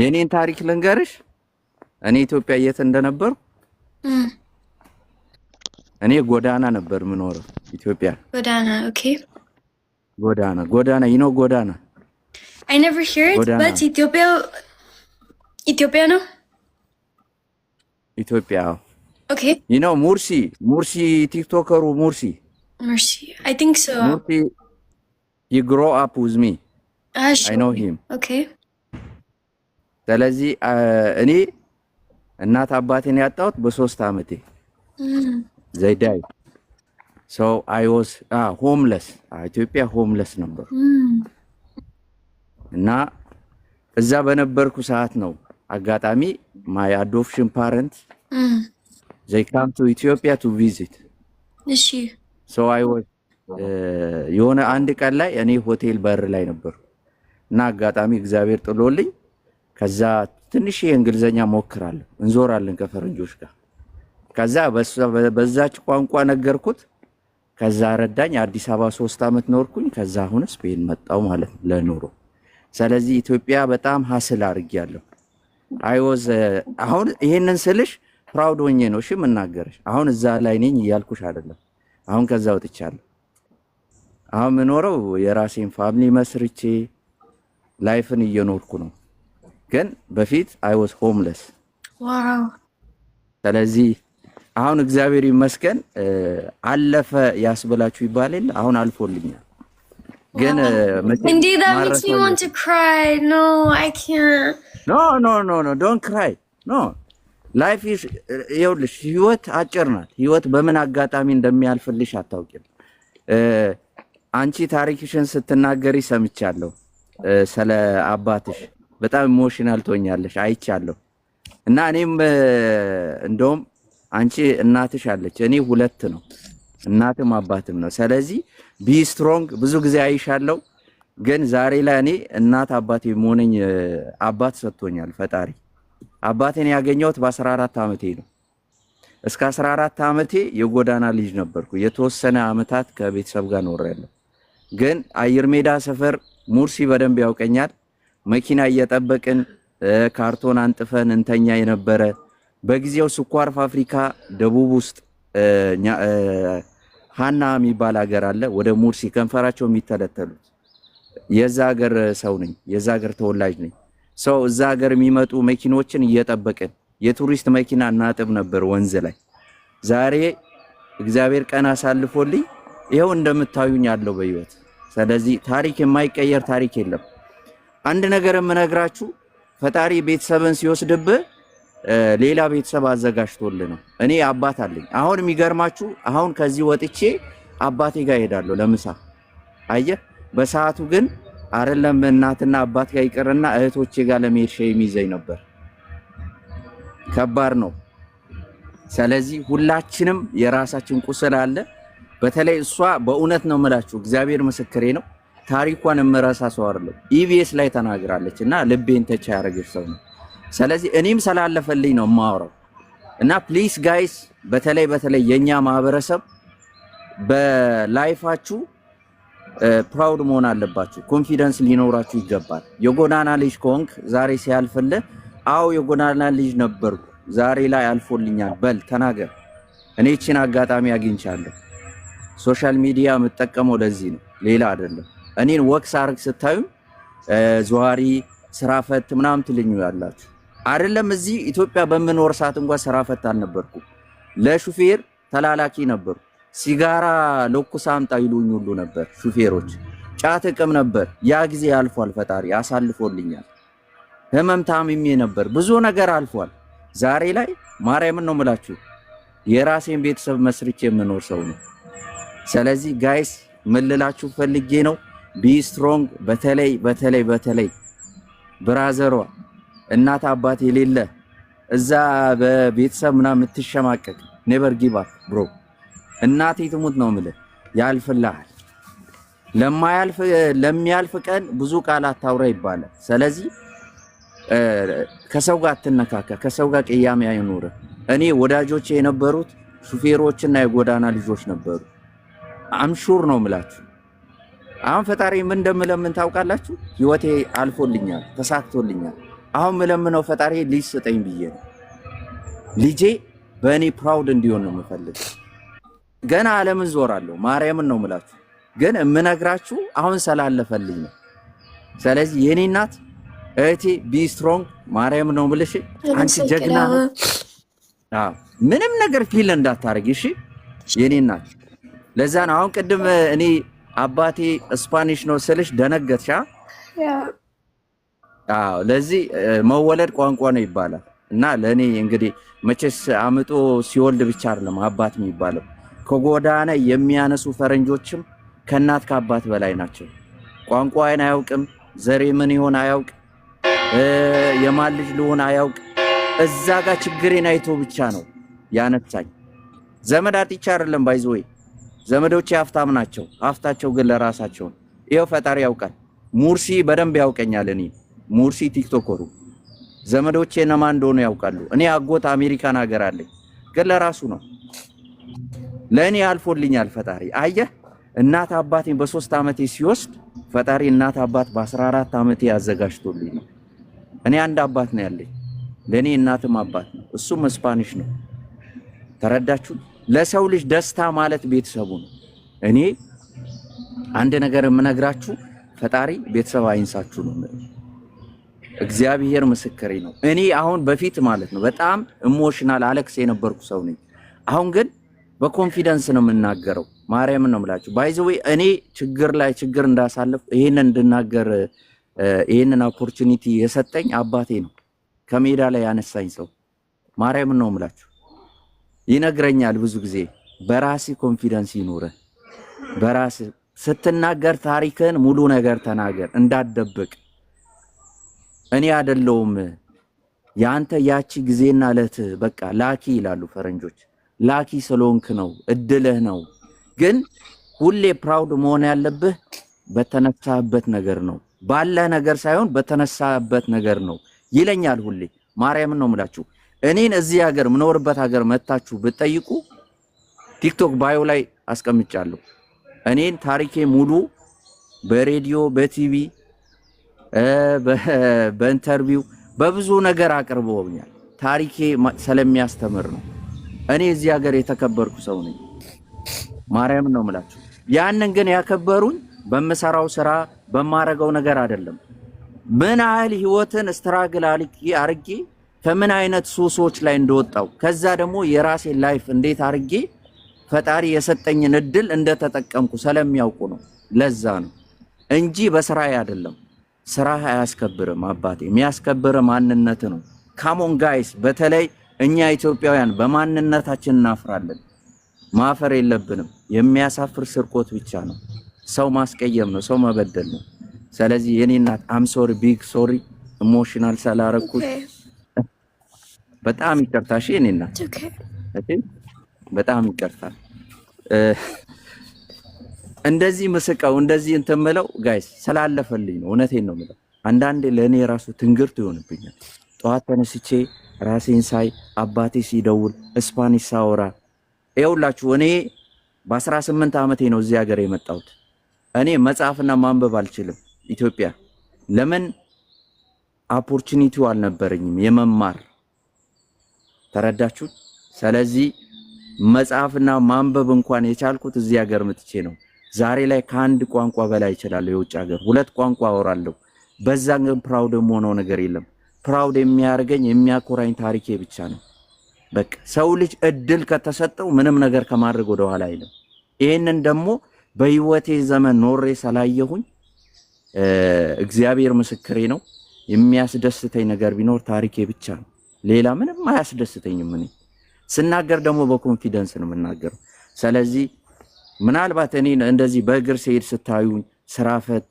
የኔን ታሪክ ልንገርሽ። እኔ ኢትዮጵያ የት እንደነበርኩ እኔ ጎዳና ነበር የምኖረው ኢትዮጵያ። ጎዳና? Okay. ጎዳና ጎዳና I never hear it, ጎዳና but Ethiopia no? ኢትዮጵያ Okay. ሙርሲ ቲክቶከሩ ሙርሲ Mercy. I think so. ሙርሲ he grow up with me. I Sure. know him. Okay. ስለዚህ እኔ እናት አባቴን ያጣሁት በ3 ዓመቴ they died. So I was homeless. ኢትዮጵያ homeless ነበር እና እዛ በነበርኩ ሰዓት ነው አጋጣሚ my adoption parents they come to Ethiopia to visit. እሺ። So I was የሆነ አንድ ቀን ላይ እኔ ሆቴል በር ላይ ነበር እና አጋጣሚ እግዚአብሔር ጥሎልኝ ከዛ ትንሽ የእንግሊዘኛ ሞክራለሁ እንዞራለን ከፈረንጆች ጋር ከዛ በዛች ቋንቋ ነገርኩት ከዛ ረዳኝ አዲስ አበባ 3 ዓመት ኖርኩኝ ከዛ አሁን ስፔን መጣው ማለት ነው ለኑሮ ስለዚህ ኢትዮጵያ በጣም ሀስል አድርጌያለሁ አሁን ይሄንን ስልሽ ፕራውድ ሆኜ ነው እሺ መናገርሽ አሁን እዛ ላይ ነኝ እያልኩሽ አይደለም አሁን ከዛ ወጥቻለሁ አሁን ምኖረው የራሴን ፋሚሊ መስርቼ ላይፍን እየኖርኩ ነው ግን በፊት I was homeless. Wow. ስለዚህ አሁን እግዚአብሔር ይመስገን አለፈ ያስበላችሁ ይባላል አሁን አልፎልኛል ግን Indeed, that makes me want to cry. No, I can't. No, don't cry. No. Life is ይኸውልሽ ህይወት አጭር ናት ህይወት በምን አጋጣሚ እንደሚያልፍልሽ አታውቂም አንቺ ታሪክሽን ስትናገሪ ሰምቻለሁ ስለ አባትሽ በጣም ኢሞሽናል ትሆኛለሽ አይቻለሁ እና እኔም እንደውም አንቺ እናትሽ አለች እኔ ሁለት ነው እናትም አባትም ነው ስለዚህ ቢ ስትሮንግ ብዙ ጊዜ አይሻለሁ ግን ዛሬ ላይ እኔ እናት አባቴ ሞነኝ አባት ሰጥቶኛል ፈጣሪ አባቴን ያገኘሁት በ14 ዓመቴ ነው እስከ 14 ዓመቴ የጎዳና ልጅ ነበርኩ የተወሰነ አመታት ከቤተሰብ ጋር ኖሬያለሁ ግን አየር ሜዳ ሰፈር ሙርሲ በደንብ ያውቀኛል መኪና እየጠበቅን ካርቶን አንጥፈን እንተኛ የነበረ በጊዜው ስኳር ፋብሪካ ደቡብ ውስጥ ሃና የሚባል ሀገር አለ ወደ ሙርሲ ከንፈራቸው የሚተለተሉት የዛ ሀገር ሰው ነኝ የዛ ሀገር ተወላጅ ነኝ ሰው እዛ ሀገር የሚመጡ መኪኖችን እየጠበቅን የቱሪስት መኪና እናጥብ ነበር ወንዝ ላይ ዛሬ እግዚአብሔር ቀን አሳልፎልኝ ይሄው እንደምታዩኝ ያለው በህይወት ስለዚህ ታሪክ የማይቀየር ታሪክ የለም አንድ ነገር የምነግራችሁ ፈጣሪ ቤተሰብን ሲወስድብህ ሌላ ቤተሰብ አዘጋጅቶልህ ነው እኔ አባት አለኝ አሁን የሚገርማችሁ አሁን ከዚህ ወጥቼ አባቴ ጋር ሄዳለሁ ለምሳ አየህ በሰዓቱ ግን አይደለም እናትና አባት ጋር ይቀርና እህቶቼ ጋር ለመሄድ የሚይዘኝ ነበር ከባድ ነው ስለዚህ ሁላችንም የራሳችን ቁስል አለ በተለይ እሷ በእውነት ነው የምላችሁ እግዚአብሔር ምስክሬ ነው ታሪኳን እመራሳ ሰው አይደለም ኢቢኤስ ላይ ተናግራለችና ልቤን ተቻ ያረገች ሰው ነው ስለዚህ እኔም ስላለፈልኝ ነው ማወራው እና ፕሊስ ጋይስ በተለይ የኛ ማህበረሰብ በላይፋችሁ ፕራውድ መሆን አለባችሁ ኮንፊደንስ ሊኖራችሁ ይገባል የጎዳና ልጅ ኮንክ ዛሬ ሲያልፍልህ አው የጎዳና ልጅ ነበርኩ ዛሬ ላይ አልፎልኛል በል ተናገር እኔ እቺን አጋጣሚ አግኝቻለሁ ሶሻል ሚዲያ መጠቀመው ለዚህ ነው ሌላ አይደለም እኔን ወክስ አርግ ስታዩ ዟሪ ስራ ፈት ምናምን ትልኙ ያላችሁ አይደለም እዚህ ኢትዮጵያ በመኖር ሰዓት እንኳን ስራ ፈት አልነበርኩ ለሹፌር ተላላኪ ነበር ሲጋራ ለኩስ አምጣ ይሉኝ ሁሉ ነበር ሹፌሮች ጫት እቅም ነበር ያ ጊዜ አልፏል ፈጣሪ አሳልፎልኛል ህመም ታምሜ ነበር ብዙ ነገር አልፏል ዛሬ ላይ ማርያምን ነው የምላችሁ የራሴን ቤተሰብ መስርቼ የምኖር ሰው ነው ስለዚህ ጋይስ ምልላችሁ ፈልጌ ነው ቢ ስትሮንግ በተለይ ብራዘሯ እናት አባት የሌለ እዛ በቤተሰብ ምናምን የምትሸማቀቅ ኔቨር ጊቭ አፕ ብሮ እናቴ ትሙት ነው የምልህ ያልፍልሃል ለሚያልፍ ቀን ብዙ ቃል አታውራ ይባላል ስለዚህ ከሰው ጋር አትነካካ ከሰው ጋር ቅያሜ አይኖር እኔ ወዳጆቼ የነበሩት ሹፌሮችና የጎዳና ልጆች ነበሩ አምሹር ነው የምላችሁ አሁን ፈጣሪ ምን እንደምለምን ታውቃላችሁ ህይወቴ አልፎልኛል ተሳክቶልኛል አሁን ምለምነው ፈጣሪ ልጅ ስጠኝ ብዬ ነው። ልጄ በእኔ ፕራውድ እንዲሆን ነው የምፈልገው። ገና ዓለምን ዞራለሁ ማርያምን ነው የምላችሁ፣ ግን የምነግራችሁ አሁን ስላለፈልኝ ነው። ስለዚህ የኔ እናት እህቴ ቢ ስትሮንግ ማርያም ነው የምልሽ። አንቺ ጀግና ነው። ምንም ነገር ፊል እንዳታረጊ እሺ የኔ እናት። ለዛ ነው አሁን ቅድም እኔ አባቴ ስፓኒሽ ነው ስልሽ ደነገጥሻ? አዎ ለዚህ መወለድ ቋንቋ ነው ይባላል። እና ለኔ እንግዲህ መቼስ አምጦ ሲወልድ ብቻ አይደለም አባት የሚባለው። ከጎዳና የሚያነሱ ፈረንጆችም ከእናት ከአባት በላይ ናቸው። ቋንቋዬን አያውቅም፣ ዘሬ ምን ይሆን አያውቅ፣ የማን ልጅ ልሆን አያውቅ። እዛ ጋር ችግሬን አይቶ ብቻ ነው ያነሳኝ። ዘመድ አጥቼ አይደለም ባይዘወይ ዘመዶቼ ሀብታም ናቸው። ሀብታቸው ግን ለራሳቸው ነው። ይኸው ፈጣሪ ያውቃል። ሙርሲ በደንብ ያውቀኛል። እኔ ሙርሲ ቲክቶከሩ ዘመዶቼ እነማን እንደሆኑ ያውቃሉ። እኔ አጎት አሜሪካን ሀገር አለኝ፣ ግን ለራሱ ነው። ለእኔ አልፎልኛል ፈጣሪ። አየህ እናት አባቴን በ3 ዓመቴ ሲወስድ ፈጣሪ እናት አባት በ14 ዓመቴ አዘጋጅቶልኝ ነው። እኔ አንድ አባት ነው ያለኝ፣ ለእኔ እናትም አባት ነው። እሱም ስፓኒሽ ነው። ተረዳችሁ? ለሰው ልጅ ደስታ ማለት ቤተሰቡ ነው። እኔ አንድ ነገር የምነግራችሁ ፈጣሪ ቤተሰብ አይንሳችሁ ነው። እግዚአብሔር ምስክሬ ነው። እኔ አሁን በፊት ማለት ነው በጣም ኢሞሽናል አለክስ የነበርኩ ሰው ነኝ። አሁን ግን በኮንፊደንስ ነው የምናገረው። ማርያምን ነው የምላችሁ። ባይ ዘ ዌይ እኔ ችግር ላይ ችግር እንዳሳለፍ ይሄንን እንድናገር ይሄንን ኦፖርቹኒቲ የሰጠኝ አባቴ ነው። ከሜዳ ላይ ያነሳኝ ሰው ማርያምን ነው የምላችሁ። ይነግረኛል ብዙ ጊዜ በራሲ ኮንፊደንስ ይኖረ፣ በራስ ስትናገር ታሪክን ሙሉ ነገር ተናገር፣ እንዳትደብቅ። እኔ አይደለሁም ያንተ ያቺ ጊዜና እለት በቃ ላኪ ይላሉ ፈረንጆች። ላኪ ስለሆንክ ነው፣ እድልህ ነው። ግን ሁሌ ፕራውድ መሆን ያለብህ በተነሳህበት ነገር ነው፣ ባለ ነገር ሳይሆን በተነሳህበት ነገር ነው ይለኛል ሁሌ። ማርያምን ነው የምላችሁ። እኔን እዚህ ሀገር ምኖርበት ሀገር መታችሁ ብትጠይቁ ቲክቶክ ባዮ ላይ አስቀምጫለሁ። እኔን ታሪኬ ሙሉ በሬዲዮ በቲቪ በኢንተርቪው በብዙ ነገር አቅርበውኛል። ታሪኬ ስለሚያስተምር ነው። እኔ እዚህ ሀገር የተከበርኩ ሰው ነኝ። ማርያምን ነው የምላችሁ። ያንን ግን ያከበሩኝ በምሰራው ስራ በማረገው ነገር አይደለም። ምን ያህል ህይወትን ስትራግል አርጌ ከምን አይነት ሱሶች ላይ እንደወጣው ከዛ ደግሞ የራሴ ላይፍ እንዴት አርጌ ፈጣሪ የሰጠኝን እድል እንደተጠቀምኩ ስለሚያውቁ ነው። ለዛ ነው እንጂ በስራዬ አይደለም። ስራህ አያስከብርም አባቴ፣ የሚያስከብር ማንነት ነው። ካሞን ጋይስ፣ በተለይ እኛ ኢትዮጵያውያን በማንነታችን እናፍራለን። ማፈር የለብንም። የሚያሳፍር ስርቆት ብቻ ነው። ሰው ማስቀየም ነው፣ ሰው መበደል ነው። ስለዚህ የኔ እናት አም ሶሪ ቢግ ሶሪ ኢሞሽናል ስላረኩት በጣም ይቅርታ። እሺ የኔ እናት በጣም ይቅርታ። እንደዚህ ምስቀው እንደዚህ እንትን የምለው ጋይስ ስላለፈልኝ ነው። እውነቴን ነው የምለው። አንዳንዴ ለእኔ ራሱ ትንግርት ይሆንብኛል። ጠዋት ተነስቼ ራሴን ሳይ አባቴ ሲደውል ስፓኒሽ ሳወራ ይኸውላችሁ እኔ በ18 ዓመቴ ነው እዚህ ሀገር የመጣሁት። እኔ መጽሐፍና ማንበብ አልችልም ኢትዮጵያ። ለምን ኦፖርቹኒቲው አልነበረኝም የመማር። ተረዳችሁ? ስለዚህ መጽሐፍና ማንበብ እንኳን የቻልኩት እዚህ ሀገር መጥቼ ነው። ዛሬ ላይ ከአንድ ቋንቋ በላይ እችላለሁ። የውጭ ሀገር 2 ቋንቋ አወራለሁ። በዛ ግን ፕራውድ የምሆነው ነገር የለም። ፕራውድ የሚያደርገኝ የሚያኮራኝ ታሪኬ ብቻ ነው። በቃ ሰው ልጅ እድል ከተሰጠው ምንም ነገር ከማድረግ ወደ ኋላ አይልም። ይሄንን ደግሞ በህይወቴ ዘመን ኖሬ ስላየሁኝ እግዚአብሔር ምስክሬ ነው። የሚያስደስተኝ ነገር ቢኖር ታሪኬ ብቻ ነው። ሌላ ምንም አያስደስተኝም። እኔ ስናገር ደግሞ በኮንፊደንስ ነው የምናገረው። ስለዚህ ምናልባት እኔ እንደዚህ በእግር ስሄድ ስታዩኝ ስራፈት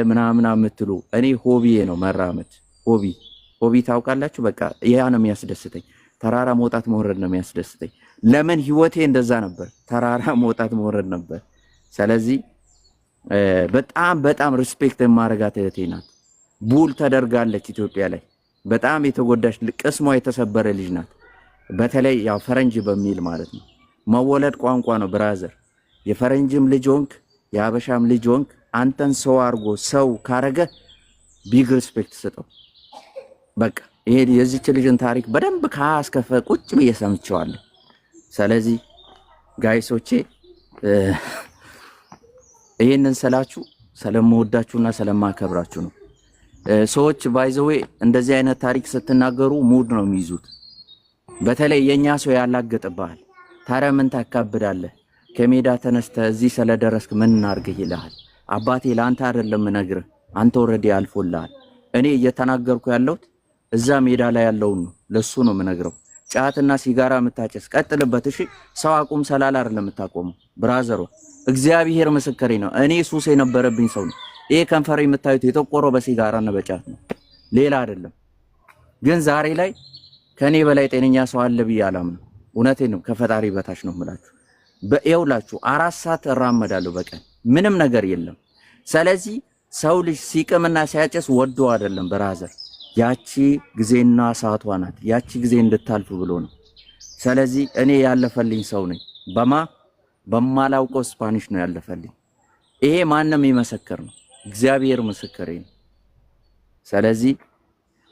ምናምን የምትሉ እኔ ሆቢዬ ነው መራመድ። ሆቢ ታውቃላችሁ። በቃ ያ ነው የሚያስደስተኝ። ተራራ መውጣት መውረድ ነው የሚያስደስተኝ። ለምን ህይወቴ እንደዛ ነበር፣ ተራራ መውጣት መውረድ ነበር። ስለዚህ በጣም ሪስፔክት የማረጋት እህቴ ናት። ቡል ተደርጋለች ኢትዮጵያ ላይ በጣም የተጎዳች ቅስሟ የተሰበረ ልጅ ናት። በተለይ ያው ፈረንጅ በሚል ማለት ነው። መወለድ ቋንቋ ነው ብራዘር። የፈረንጅም ልጅ ሆንክ የሀበሻም ልጅ ሆንክ አንተን ሰው አርጎ ሰው ካረገ ቢግ ሪስፔክት ስጠው። በቃ ይሄ የዚች ልጅን ታሪክ በደንብ ካስከፈ ቁጭ ብዬ ሰምቼዋለሁ። ስለዚህ ጋይሶቼ ይሄንን ስላችሁ ስለምወዳችሁና ስለማከብራችሁ ነው። ሰዎች ባይዘዌ እንደዚህ አይነት ታሪክ ስትናገሩ ሙድ ነው የሚይዙት። በተለይ የኛ ሰው ያላገጥብሃል። ታዲያ ምን ታካብዳለህ? ከሜዳ ተነስተ እዚህ ስለደረስክ ምን እናርግህ ይልሃል። አባቴ ለአንተ አይደለም ነግርህ፣ አንተ ኦልሬዲ አልፎልሃል። እኔ እየተናገርኩ ያለሁት እዛ ሜዳ ላይ ያለውን ነው፣ ለሱ ነው የምነግረው። ጫትና ሲጋራ የምታጨስ ቀጥልበት፣ እሺ። ሰው አቁም ሰላላ አይደለም የምታቆመው ብራዘሮ። እግዚአብሔር ምስክሬ ነው። እኔ ሱስ የነበረብኝ ሰው ነው። ይሄ ከንፈር የምታዩት የጠቆረው በሲጋራና በጫት ነው፣ ሌላ አይደለም። ግን ዛሬ ላይ ከኔ በላይ ጤነኛ ሰው አለ ብዬ አላምንም። እውነቴን ነው፣ ከፈጣሪ በታች ነው የምላችሁ። በእውላችሁ 4 ሰዓት እራመዳለሁ በቀን ምንም ነገር የለም። ስለዚህ ሰው ልጅ ሲቅምና ሲያጨስ ወዶ አይደለም ብራዘር፣ ያቺ ጊዜና ሰዓቷ ናት። ያቺ ጊዜ እንድታልፍ ብሎ ነው። ስለዚህ እኔ ያለፈልኝ ሰው ነኝ። በማላውቀው ስፓኒሽ ነው ያለፈልኝ። ይሄ ማንም ይመሰክር ነው፣ እግዚአብሔር ምስክሬ ነው። ስለዚህ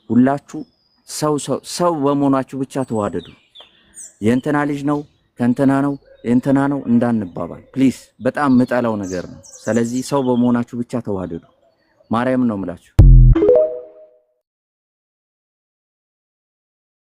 ሁላችሁ ሰው በመሆናችሁ ብቻ ተዋደዱ። የእንትና ልጅ ነው ከእንትና ነው የእንትና ነው እንዳንባባል ፕሊስ። በጣም ምጠላው ነገር ነው። ስለዚህ ሰው በመሆናችሁ ብቻ ተዋደዱ። ማርያም ነው የምላችሁ።